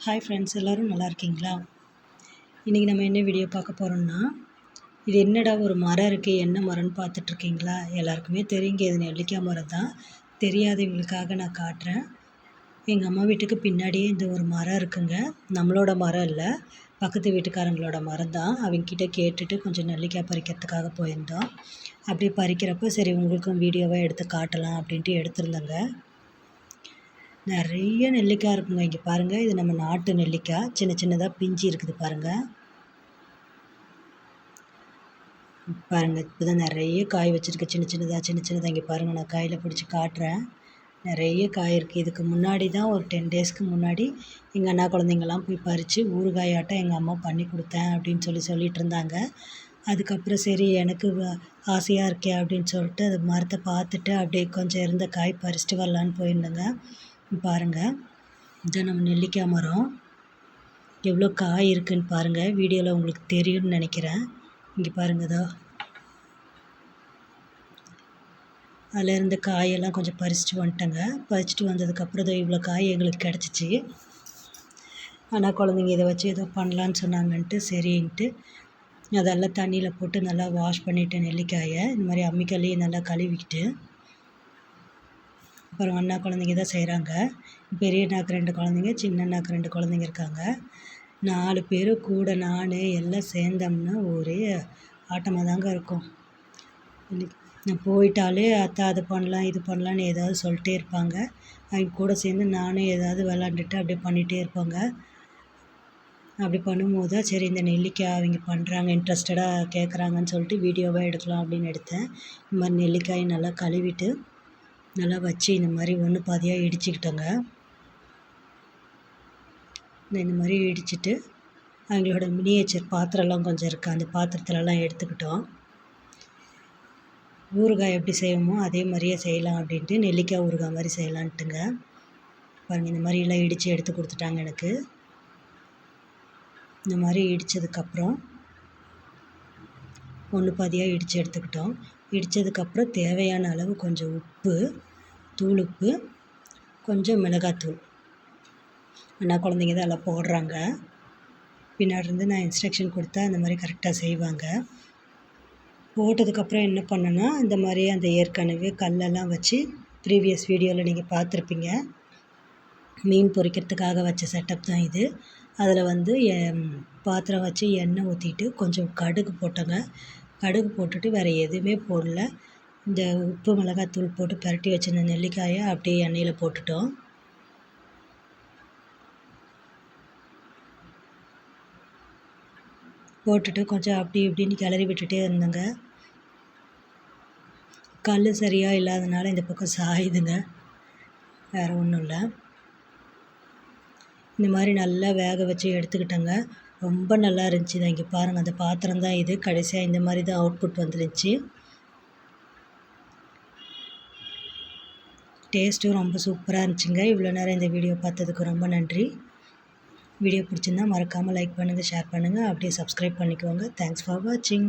Hi friends, எல்லோரும் நல்லா இருக்கீங்களா? இன்றைக்கி நம்ம என்ன வீடியோ பார்க்க போகிறோம்னா, இது என்னடா ஒரு மரம் இருக்குது, என்ன மரம்னு பார்த்துட்ருக்கீங்களா? எல்லாருக்குமே தெரியுங்க, இது நெல்லிக்காய் மரம் தான். தெரியாதவங்களுக்காக நான் காட்டுறேன். எங்கள் அம்மா வீட்டுக்கு பின்னாடியே இந்த ஒரு மரம் இருக்குங்க. நம்மளோட மரம் இல்லை, பக்கத்து வீட்டுக்காரங்களோட மரம் தான். அவங்கக்கிட்ட கேட்டுட்டு கொஞ்சம் நெல்லிக்காய் பறிக்கிறதுக்காக போயிருந்தோம். அப்படி பறிக்கிறப்போ சரி உங்களுக்கும் வீடியோவாக எடுத்து காட்டலாம் அப்படின்ட்டு எடுத்திருந்தேங்க. நிறைய நெல்லிக்காய் இருக்குங்க. இங்கே பாருங்கள், இது நம்ம நாட்டு நெல்லிக்காய். சின்ன சின்னதாக பிஞ்சு இருக்குது பாருங்கள். பாருங்கள், இப்போ தான் நிறைய காய் வச்சுருக்கு. சின்ன சின்னதாக இங்கே பாருங்கள், நான் காயில் பிடிச்சி காட்டுறேன். நிறைய காய் இருக்குது. இதுக்கு முன்னாடி தான் ஒரு 10 டேஸ்க்கு முன்னாடி எங்கள் அண்ணா குழந்தைங்கள்லாம் போய் பறித்து ஊறுகாயாட்டம் எங்கள் அம்மா பண்ணி கொடுத்தேன் அப்படின்னு சொல்லிட்டு இருந்தாங்க. அதுக்கப்புறம் சரி எனக்கு ஆசையாக இருக்கே அப்படின்னு சொல்லிட்டு அது மரத்தை பார்த்துட்டு அப்படியே கொஞ்சம் இருந்த காய் பறிச்சிட்டு வரலான்னு போயிருந்தேங்க. பாருங்கள், இதான் நம்ம நெல்லிக்காய் மரம். எவ்வளோ காய் இருக்குதுன்னு பாருங்கள். வீடியோவில் உங்களுக்கு தெரியும்னு நினைக்கிறேன். இங்கே பாருங்கள், இதோ அதில் இருந்த காயெல்லாம் கொஞ்சம் பறிச்சிட்டு வந்துட்டேங்க. பறிச்சிட்டு வந்ததுக்கப்புறம் இதோ இவ்வளோ காய் எங்களுக்கு கிடச்சிச்சு. ஆனால் குழந்தைங்க இதை வச்சு ஏதோ பண்ணலான்னு சொன்னாங்கன்ட்டு சரின்ட்டு அதெல்லாம் தண்ணியில் போட்டு நல்லா வாஷ் பண்ணிவிட்டேன். நெல்லிக்காயை இந்த மாதிரி அம்மிக்கல்லையே நல்லா கழுவிக்கிட்டு அப்புறம் அண்ணா குழந்தைங்க தான் செய்கிறாங்க. பெரிய அண்ணாக்கு 2 குழந்தைங்க, சின்ன அண்ணாக்கு 2 குழந்தைங்க இருக்காங்க. 4 பேர் கூட நான் எல்லாம் சேர்ந்தோம்னா ஒரே ஆட்டமாக தாங்க இருக்கும். நான் போயிட்டாலே அத்தை அது பண்ணலாம் இது பண்ணலான்னு ஏதாவது சொல்லிட்டே இருப்பாங்க. அவங்க கூட சேர்ந்து நானும் ஏதாவது விளாண்டுட்டு அப்படியே பண்ணிகிட்டே இருப்பாங்க. அப்படி பண்ணும்போது தான் சரி இந்த நெல்லிக்காய் அவங்க பண்ணுறாங்க, இன்ட்ரெஸ்டடாக கேட்குறாங்கன்னு சொல்லிட்டு வீடியோவாக எடுக்கலாம் அப்படின்னு எடுத்தேன். இந்த மாதிரி நெல்லிக்காயை நல்லா கழுவிட்டு நல்லா வச்சு இந்த மாதிரி ஒன்று பாதியாக இடிச்சுக்கிட்டோங்க. இந்த மாதிரி இடிச்சிட்டு அவங்களோட மினியேச்சர் பாத்திரம்லாம் கொஞ்சம் இருக்குது, அந்த பாத்திரத்துலலாம் எடுத்துக்கிட்டோம். ஊறுகாய் எப்படி செய்வோமோ அதே மாதிரியே செய்யலாம் அப்படின்ட்டு நெல்லிக்காய் ஊறுகாய் மாதிரி செய்யலான்ட்டுங்க. பாருங்கள், இந்த மாதிரிலாம் இடித்து எடுத்து கொடுத்துட்டாங்க எனக்கு. இந்த மாதிரி இடித்ததுக்கப்புறம் ஒன்று பாதியாக இடித்து எடுத்துக்கிட்டோம். இடித்ததுக்கப்புறம் தேவையான அளவு கொஞ்சம் உப்பு, தூள் உப்பு, கொஞ்சம் மிளகாத்தூள். அண்ணா குழந்தைங்க தான் எல்லாம் போடுறாங்க. பின்னாடி இருந்து நான் இன்ஸ்ட்ரக்ஷன் கொடுத்தா அந்த மாதிரி கரெக்டாக செய்வாங்க. போட்டதுக்கப்புறம் என்ன பண்ணேன்னா, இந்த மாதிரி அந்த ஏற்கனவே கல்லெல்லாம் வச்சு ப்ரீவியஸ் வீடியோவில் நீங்கள் பார்த்துருப்பீங்க, மீன் பொரிக்கிறதுக்காக வச்ச செட்டப் தான் இது. அதில் வந்து பாத்திரம் வச்சு எண்ணெய் ஊற்றிட்டு கொஞ்சம் கடுகு போட்டோங்க. கடுகு போட்டுட்டு வேறு எதுவுமே போடல. இந்த உப்பு மிளகாத்தூள் போட்டு பரட்டி வச்சிருந்த நெல்லிக்காயை அப்படியே எண்ணெயில் போட்டுட்டோம். போட்டுட்டு கொஞ்சம் அப்படி இப்படின்னு கிளறி விட்டுட்டே இருந்தேங்க. கல் சரியாக இல்லாதனால இந்த பக்கம் சாயுதுங்க, வேறு ஒன்றும் இல்லை. இந்த மாதிரி நல்லா வேக வச்சு எடுத்துக்கிட்டேங்க. ரொம்ப நல்லா இருந்துச்சு. இதை இங்கே பாருங்கள், அந்த பாத்திரம் தான் இது. கடைசியாக இந்த மாதிரி தான் அவுட்புட் வந்துருந்துச்சு. டேஸ்ட்டும் ரொம்ப சூப்பராக இருந்துச்சுங்க. இவ்வளோ நேரம் இந்த வீடியோ பார்த்ததுக்கு ரொம்ப நன்றி. வீடியோ பிடிச்சிருந்தா மறக்காமல் லைக் பண்ணுங்கள், ஷேர் பண்ணுங்கள், அப்படியே சப்ஸ்கிரைப் பண்ணிக்கோங்க. தேங்க்ஸ் ஃபார் வாட்சிங்.